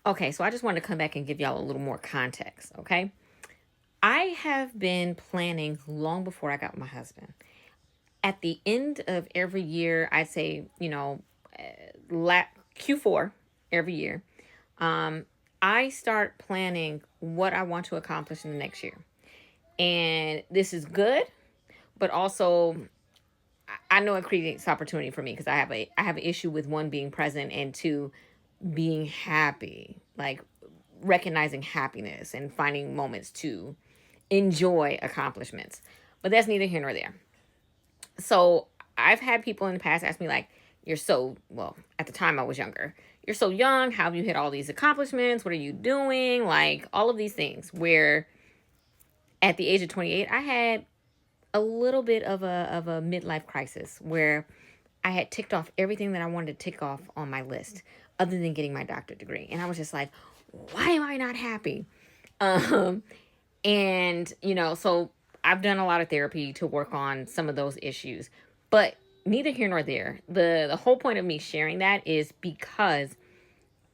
Okay, so I just wanted to come back and give y'all a little more context, okay? I have been planning long before I got with my husband. At the end of every year, I'd say, Q4 every year, um, I start planning what I want to accomplish in the next year. And this is good, but also I know it creates opportunity for me because I have an issue with one being present and two being happy, like recognizing happiness and finding moments to enjoy accomplishments. But that's neither here nor there. So I've had people in the past ask me like, "You're so well." At the time, I was younger. You're so young. How have you hit all these accomplishments? What are you doing? Like all of these things. Where at the age of 28, I had a little bit of a midlife crisis where I had ticked off everything that I wanted to tick off on my list, other than getting my doctorate degree, and I was just like, "Why am I not happy?" Um, and so I've done a lot of therapy to work on some of those issues, but neither here nor there. The whole point of me sharing that is because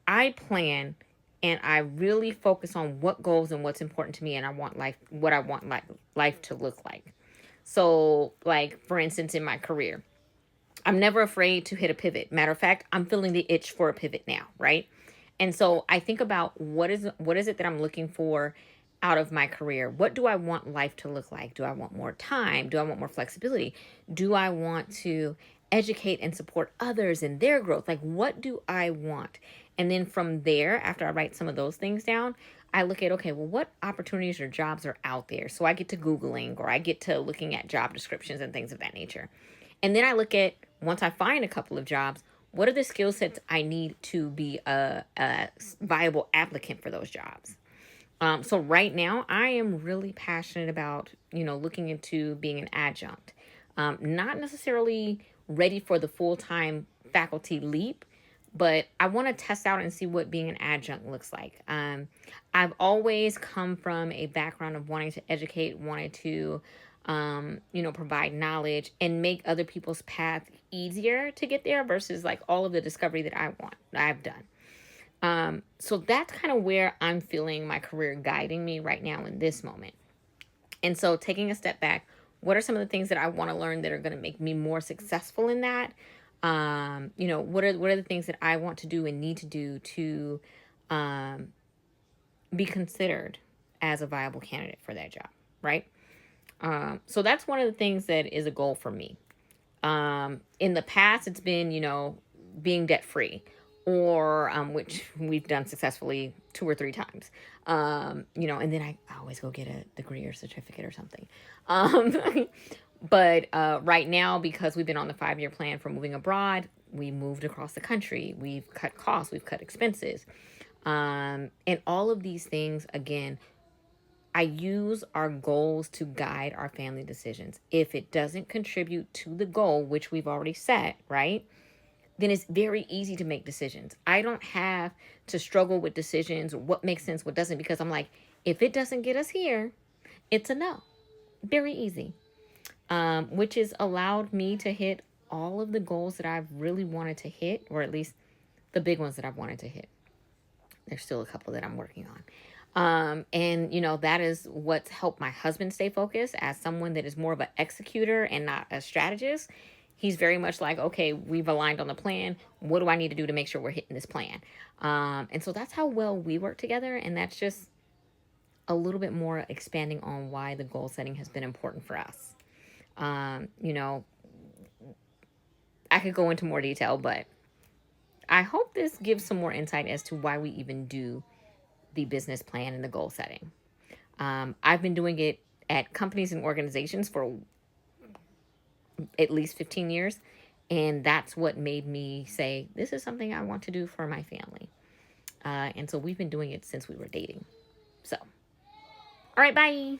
I plan and I really focus on what goals and what's important to me, and I want life what I want life to look like. So, like for instance, in my career, I'm never afraid to hit a pivot. Matter of fact, I'm feeling the itch for a pivot now, right? And so I think about what is it that I'm looking for out of my career? What do I want life to look like? Do I want more time? Do I want more flexibility? Do I want to educate and support others in their growth? Like what do I want? And then from there, after I write some of those things down, I look at, okay, well, what opportunities or jobs are out there? So I get to Googling or I get to looking at job descriptions and things of that nature. And then I look at, once I find a couple of jobs, what are the skill sets I need to be a viable applicant for those jobs? So right now, I am really passionate about, looking into being an adjunct. Not necessarily ready for the full-time faculty leap, but I want to test out and see what being an adjunct looks like. I've always come from a background of wanting to educate, wanting to, provide knowledge and make other people's path easier to get there versus like all of the discovery that I've done. So that's kind of where I'm feeling my career guiding me right now in this moment. And so taking a step back, what are some of the things that I want to learn that are going to make me more successful in that? What are the things that I want to do and need to do to um, be considered as a viable candidate for that job, right? So that's one of the things that is a goal for me. In the past, it's been, being debt free, or which we've done successfully 2 or 3 times. And then I always go get a degree or certificate or something. Um, but right now, because we've been on the 5-year plan for moving abroad, we moved across the country. We've cut costs, we've cut expenses. And all of these things, again, I use our goals to guide our family decisions. If it doesn't contribute to the goal, which we've already set, right? Then it's very easy to make decisions. I don't have to struggle with decisions, what makes sense, what doesn't, because I'm like, if it doesn't get us here, it's a no. Very easy. Which has allowed me to hit all of the goals that I've really wanted to hit, or at least the big ones that I've wanted to hit. There's still a couple that I'm working on. And that is what's helped my husband stay focused as someone that is more of an executor and not a strategist. He's very much like, okay, we've aligned on the plan. What do I need to do to make sure we're hitting this plan? And so that's how well we work together. And that's just a little bit more expanding on why the goal setting has been important for us. Um, you know, I could go into more detail, but I hope this gives some more insight as to why we even do the business plan and the goal setting. I've been doing it at companies and organizations for at least 15 years. And that's what made me say, this is something I want to do for my family. And so we've been doing it since we were dating. So, all right, bye.